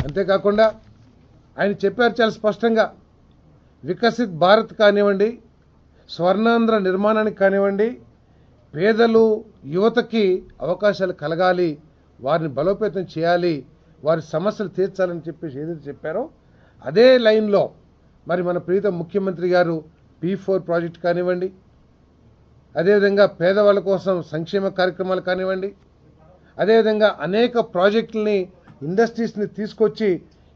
అంతేకాకుండా ఆయన చెప్పారు చాలా స్పష్టంగా, వికసిత్ భారత్ కానివ్వండి, స్వర్ణాంధ్ర నిర్మాణానికి కానివ్వండి, పేదలు యువతకి అవకాశాలు కలగాలి, వారిని బలోపేతం చేయాలి, వారి సమస్యలు తీర్చాలని చెప్పేసి ఏదైతే చెప్పారో అదే లైన్లో మరి మన ప్రీతం ముఖ్యమంత్రి గారు P4 ప్రాజెక్ట్ కానివ్వండి, అదేవిధంగా పేదవాళ్ళ కోసం సంక్షేమ కార్యక్రమాలు కానివ్వండి, అదేవిధంగా అనేక ప్రాజెక్టులని ఇండస్ట్రీస్ని తీసుకొచ్చి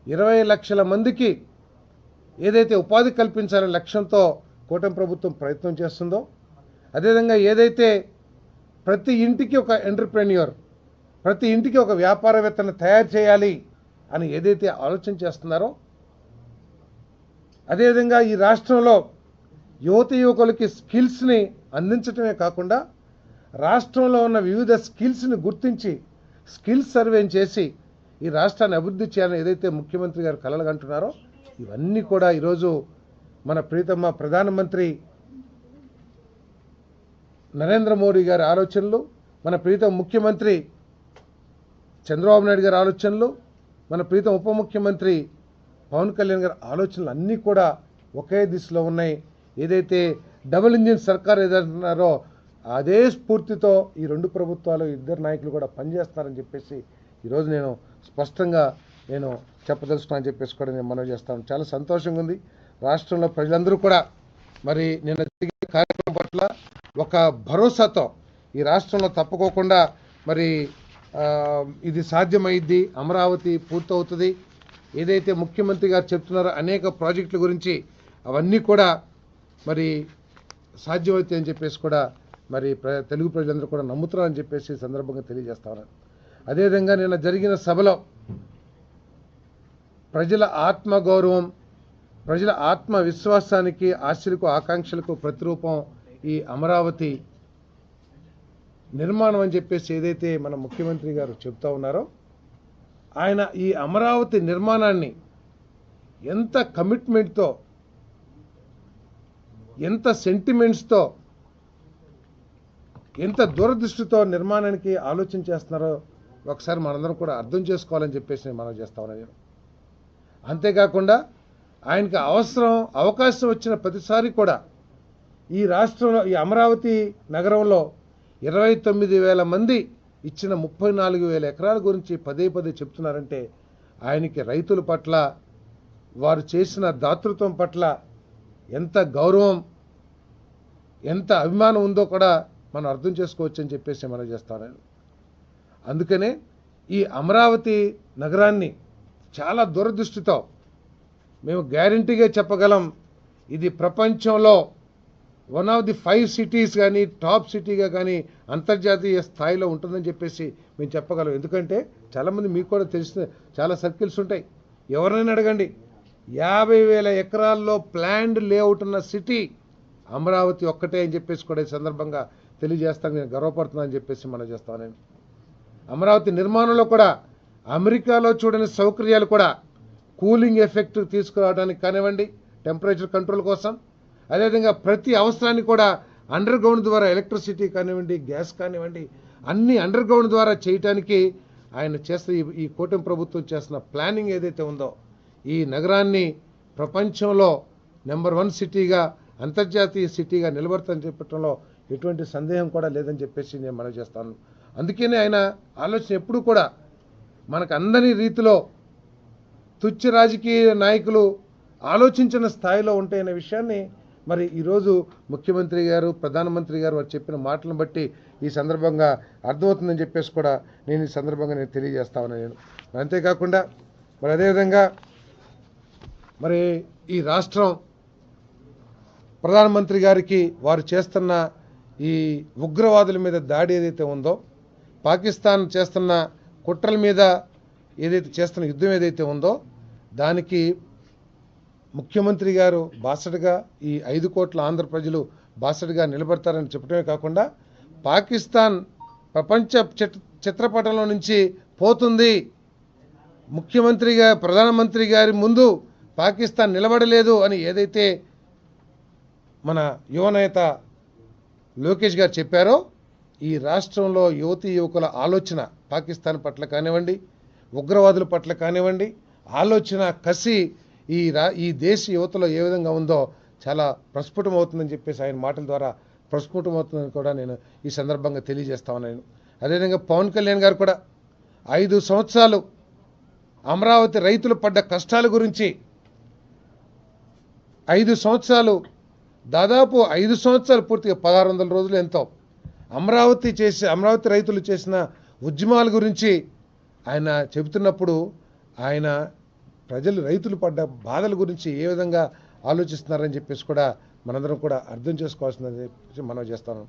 20 లక్షల మందికి ఏదైతే ఉపాధి కల్పించాలనే లక్ష్యంతో కూటమి ప్రభుత్వం ప్రయత్నం చేస్తుందో, అదేవిధంగా ఏదైతే ప్రతి ఇంటికి ఒక ఎంటర్‌ప్రెన్యూర్, ప్రతి ఇంటికి ఒక వ్యాపారవేత్తను తయారు చేయాలి అని ఏదైతే ఆలోచన చేస్తున్నారో, అదేవిధంగా ఈ రాష్ట్రంలో యువత యువకులకి స్కిల్స్ని అందించడమే కాకుండా రాష్ట్రంలో ఉన్న వివిధ స్కిల్స్ని గుర్తించి స్కిల్ సర్వే చేసి ఈ రాష్ట్రాన్ని అభివృద్ధి చేయాలని ఏదైతే ముఖ్యమంత్రి గారు కలలుగంటున్నారో ఇవన్నీ కూడా ఈరోజు మన ప్రీతమ ప్రధానమంత్రి నరేంద్ర మోడీ గారి ఆలోచనలు, మన ప్రీతమ ముఖ్యమంత్రి చంద్రబాబు నాయుడు గారి ఆలోచనలు, మన ప్రీతమ ఉప ముఖ్యమంత్రి పవన్ కళ్యాణ్ గారి ఆలోచనలు అన్నీ కూడా ఒకే దిశలో ఉన్నాయి. ఏదైతే డబుల్ ఇంజిన్ సర్కార్ ఏదంటున్నారో అదే స్ఫూర్తితో ఈ రెండు ప్రభుత్వాలు ఇద్దరు నాయకులు కూడా పనిచేస్తున్నారని చెప్పేసి ఈరోజు నేను స్పష్టంగా చెప్పదలుచుకున్నానని చెప్పేసి కూడా నేను మనవి చేస్తాను. చాలా సంతోషంగా ఉంది. రాష్ట్రంలో ప్రజలందరూ కూడా మరి నిన్న జరిగే కార్యక్రమం పట్ల ఒక భరోసాతో ఈ రాష్ట్రంలో తప్పుకోకుండా మరి ఇది సాధ్యమైద్ది, అమరావతి పూర్తవుతుంది, ఏదైతే ముఖ్యమంత్రి గారు చెప్తున్నారో అనేక ప్రాజెక్టుల గురించి అవన్నీ కూడా మరి సాధ్యమవుతాయి అని చెప్పేసి కూడా మరి తెలుగు ప్రజలందరూ కూడా నమ్ముతున్నారని చెప్పేసి సందర్భంగా తెలియజేస్తా ఉన్నాను. అదేవిధంగా నిన్న జరిగిన సభలో ప్రజల ఆత్మగౌరవం, ప్రజల ఆత్మవిశ్వాసానికి, ఆశలకు, ఆకాంక్షలకు ప్రతిరూపం ఈ అమరావతి నిర్మాణం అని చెప్పేసి ఏదైతే మన ముఖ్యమంత్రి గారు చెప్తా ఉన్నారో, ఆయన ఈ అమరావతి నిర్మాణాన్ని ఎంత కమిట్మెంట్తో, ఎంత సెంటిమెంట్స్తో, ఎంత దూరదృష్టితో నిర్మాణానికి ఆలోచన చేస్తున్నారో ఒకసారి మనందరం కూడా అర్థం చేసుకోవాలని చెప్పేసి నేను మనం చేస్తా ఉన్నాను. అంతేకాకుండా ఆయనకి అవకాశం వచ్చిన ప్రతిసారి కూడా ఈ రాష్ట్రంలో, ఈ అమరావతి నగరంలో 29,000 మంది ఇచ్చిన 34,000 ఎకరాల గురించి పదే పదే చెప్తున్నారంటే ఆయనకి రైతుల పట్ల, వారు చేసిన దాతృత్వం పట్ల ఎంత గౌరవం, ఎంత అభిమానం ఉందో కూడా మనం అర్థం చేసుకోవచ్చు అని చెప్పేసి మనం చేస్తాను. అందుకనే ఈ అమరావతి నగరాన్ని చాలా దూరదృష్టితో మేము గ్యారంటీగా చెప్పగలం, ఇది ప్రపంచంలో 1 of the 5 cities కానీ, టాప్ సిటీగా కానీ అంతర్జాతీయ స్థాయిలో ఉంటుందని చెప్పేసి మేము చెప్పగలం. ఎందుకంటే చాలామంది మీకు కూడా తెలిసిన చాలా సర్కిల్స్ ఉంటాయి, ఎవరినైనా అడగండి, 50,000 ఎకరాల్లో ప్లాన్డ్ లేఅవుట్ ఉన్న సిటీ అమరావతి ఒక్కటే అని చెప్పేసి కూడా ఈ సందర్భంగా తెలియజేస్తాను. నేను గర్వపడుతున్నానని చెప్పేసి మనం చేస్తాను. నేను అమరావతి నిర్మాణంలో కూడా అమెరికాలో చూడని సౌకర్యాలు కూడా, కూలింగ్ ఎఫెక్ట్ తీసుకురావడానికి కానివ్వండి, టెంపరేచర్ కంట్రోల్ కోసం, అదేవిధంగా ప్రతి అవసరాన్ని కూడా అండర్ గ్రౌండ్ ద్వారా ఎలక్ట్రిసిటీ కానివ్వండి, గ్యాస్ కానివ్వండి, అన్ని అండర్ గ్రౌండ్ ద్వారా చేయటానికి ఆయన చేస్తే ఈ కూటమి ప్రభుత్వం చేస్తున్న ప్లానింగ్ ఏదైతే ఉందో ఈ నగరాన్ని ప్రపంచంలో నెంబర్ 1 సిటీగా, అంతర్జాతీయ సిటీగా నిలబడతానని చెప్పడంలో ఎటువంటి సందేహం కూడా లేదని చెప్పేసి నేను మనవి చేస్తాను. అందుకనే ఆయన ఆలోచన ఎప్పుడూ కూడా మనకు అందని రీతిలో తుచ్చ రాజకీయ నాయకులు ఆలోచించిన స్థాయిలో ఉంటాయనే విషయాన్ని మరి ఈరోజు ముఖ్యమంత్రి గారు, ప్రధానమంత్రి గారు వారు చెప్పిన మాటలను బట్టి ఈ సందర్భంగా అర్థమవుతుందని చెప్పేసి కూడా నేను ఈ సందర్భంగా నేను తెలియజేస్తా ఉన్నాను. అంతేకాకుండా మరి అదేవిధంగా మరి ఈ రాష్ట్రం ప్రధానమంత్రి గారికి వారు చేస్తున్న ఈ ఉగ్రవాదుల మీద దాడి ఏదైతే ఉందో, పాకిస్తాన్ చేస్తున్న కుట్రల మీద ఏదైతే చేస్తున్న యుద్ధం ఏదైతే ఉందో దానికి ముఖ్యమంత్రి గారు బాసటగా, ఈ 5 కోట్ల ఆంధ్ర ప్రజలు బాసటగా నిలబడతారని చెప్పడమే కాకుండా పాకిస్తాన్ ప్రపంచ చిత్రపటంలో నుంచి పోతుంది, ముఖ్యమంత్రిగా ప్రధానమంత్రి గారి ముందు పాకిస్తాన్ నిలబడలేదు అని ఏదైతే మన యువనేత లోకేష్ గారు చెప్పారో, ఈ రాష్ట్రంలో యువతీ యువకుల ఆలోచన పాకిస్తాన్ పట్ల కానివ్వండి, ఉగ్రవాదుల పట్ల కానివ్వండి, ఆలోచన కసి ఈ దేశ యువతలో ఏ విధంగా ఉందో చాలా ప్రస్ఫుటమవుతుందని చెప్పేసి ఆయన మాటల ద్వారా ప్రస్ఫుటమవుతుందని కూడా నేను ఈ సందర్భంగా తెలియజేస్తా ఉన్నాను. అదేవిధంగా పవన్ కళ్యాణ్ గారు కూడా 5 సంవత్సరాలు అమరావతి రైతులు పడ్డ కష్టాల గురించి 5 సంవత్సరాలు దాదాపు 5 సంవత్సరాలు పూర్తిగా 1600 రోజులు ఎంతో అమరావతి రైతులు చేసిన ఉద్యమాల గురించి ఆయన చెబుతున్నప్పుడు ఆయన రైతులు పడ్డ బాధల గురించి ఏ విధంగా ఆలోచిస్తున్నారని చెప్పేసి కూడా మనందరం కూడా అర్థం చేసుకోవాల్సిందని చెప్పేసి మనం చేస్తాను.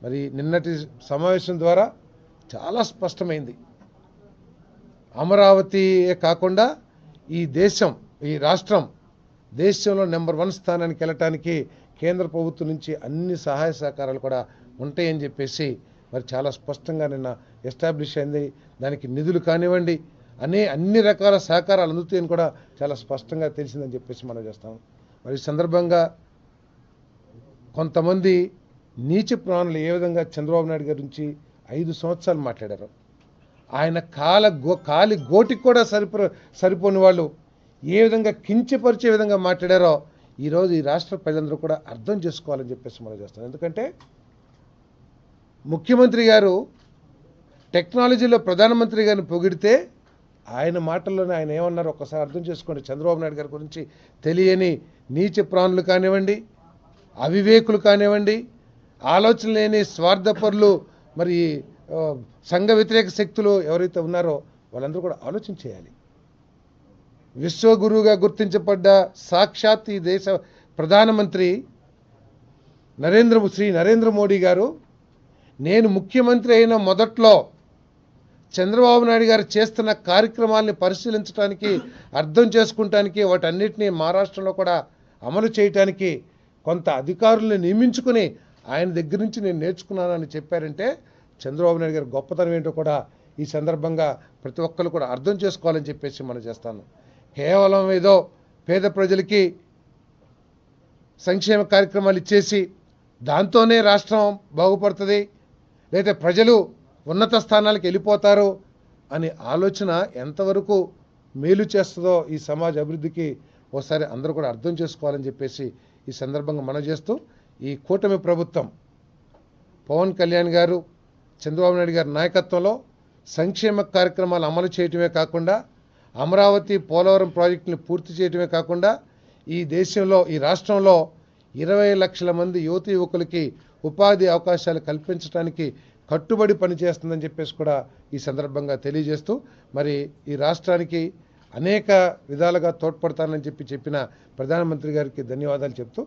మరి నిన్నటి సమావేశం ద్వారా చాలా స్పష్టమైంది. అమరావతియే కాకుండా ఈ రాష్ట్రం దేశంలో నెంబర్ 1 స్థానానికి వెళ్ళటానికి కేంద్ర ప్రభుత్వం నుంచి అన్ని సహాయ సహకారాలు కూడా ఉంటాయని చెప్పేసి మరి చాలా స్పష్టంగా నిన్న ఎస్టాబ్లిష్ అయింది. దానికి నిధులు కానివ్వండి అన్ని రకాల సహకారాలు అందుతాయని కూడా చాలా స్పష్టంగా తెలిసిందని చెప్పేసి మనం చేస్తాం. మరి ఈ సందర్భంగా కొంతమంది నీచ ప్రాణులు ఏ విధంగా చంద్రబాబు నాయుడు గారి గురించి 5 సంవత్సరాలు మాట్లాడారు. ఆయన కాలి గోటికి కూడా సరిపోని వాళ్ళు ఏ విధంగా కించపరిచే విధంగా మాట్లాడారో ఈరోజు ఈ రాష్ట్ర ప్రజలందరూ కూడా అర్థం చేసుకోవాలని చెప్పేసి మనం చేస్తాం. ఎందుకంటే ముఖ్యమంత్రి గారు టెక్నాలజీలో ప్రధానమంత్రి గారిని పొగిడితే ఆయన మాటల్లోనే ఆయన ఏమన్నారో ఒక్కసారి అర్థం చేసుకోండి. చంద్రబాబు నాయుడు గారి గురించి తెలియని నీచ ప్రాణులు కానివ్వండి, అవివేకులు కానివ్వండి, ఆలోచన లేని స్వార్థపరులు, మరి సంఘ వ్యతిరేక శక్తులు ఎవరైతే ఉన్నారో వాళ్ళందరూ కూడా ఆలోచన చేయాలి. విశ్వగురువుగా గుర్తించబడ్డ సాక్షాత్ ఈ దేశ ప్రధానమంత్రి శ్రీ నరేంద్ర మోడీ గారు నేను ముఖ్యమంత్రి అయిన మొదట్లో చంద్రబాబు నాయుడు గారు చేస్తున్న కార్యక్రమాలని పరిశీలించడానికి, అర్థం చేసుకుంటానికి, వాటన్నిటినీ మహారాష్ట్రలో కూడా అమలు చేయటానికి కొంత అధికారులను నియమించుకుని ఆయన దగ్గర నుంచి నేను నేర్చుకున్నానని చెప్పారంటే చంద్రబాబు నాయుడు గారి గొప్పతనం ఏంటో కూడా ఈ సందర్భంగా ప్రతి ఒక్కరు కూడా అర్థం చేసుకోవాలని చెప్పేసి మనం చేస్తాను. కేవలం ఏదో పేద ప్రజలకి సంక్షేమ కార్యక్రమాలు ఇచ్చేసి దాంతోనే రాష్ట్రం బాగుపడుతుంది, లేదా ప్రజలు ఉన్నత స్థానాలకు వెళ్ళిపోతారు అనే ఆలోచన ఎంతవరకు మేలు చేస్తుందో ఈ సమాజ అభివృద్ధికి ఒకసారి అందరూ కూడా అర్థం చేసుకోవాలని చెప్పేసి ఈ సందర్భంగా మనం చేస్తూ, ఈ కూటమి ప్రభుత్వం పవన్ కళ్యాణ్ గారు చంద్రబాబు నాయుడు గారి నాయకత్వంలో సంక్షేమ కార్యక్రమాలు అమలు చేయటమే కాకుండా అమరావతి పోలవరం ప్రాజెక్టుని పూర్తి చేయటమే కాకుండా ఈ రాష్ట్రంలో 20 లక్షల మంది యువతీ యువకులకి ఉపాధి అవకాశాలు కల్పించడానికి కట్టుబడి పనిచేస్తుందని చెప్పేసి కూడా ఈ సందర్భంగా తెలియజేస్తూ, మరి ఈ రాష్ట్రానికి అనేక విధాలుగా తోడ్పడతానని చెప్పిన ప్రధానమంత్రి గారికి ధన్యవాదాలు చెప్తూ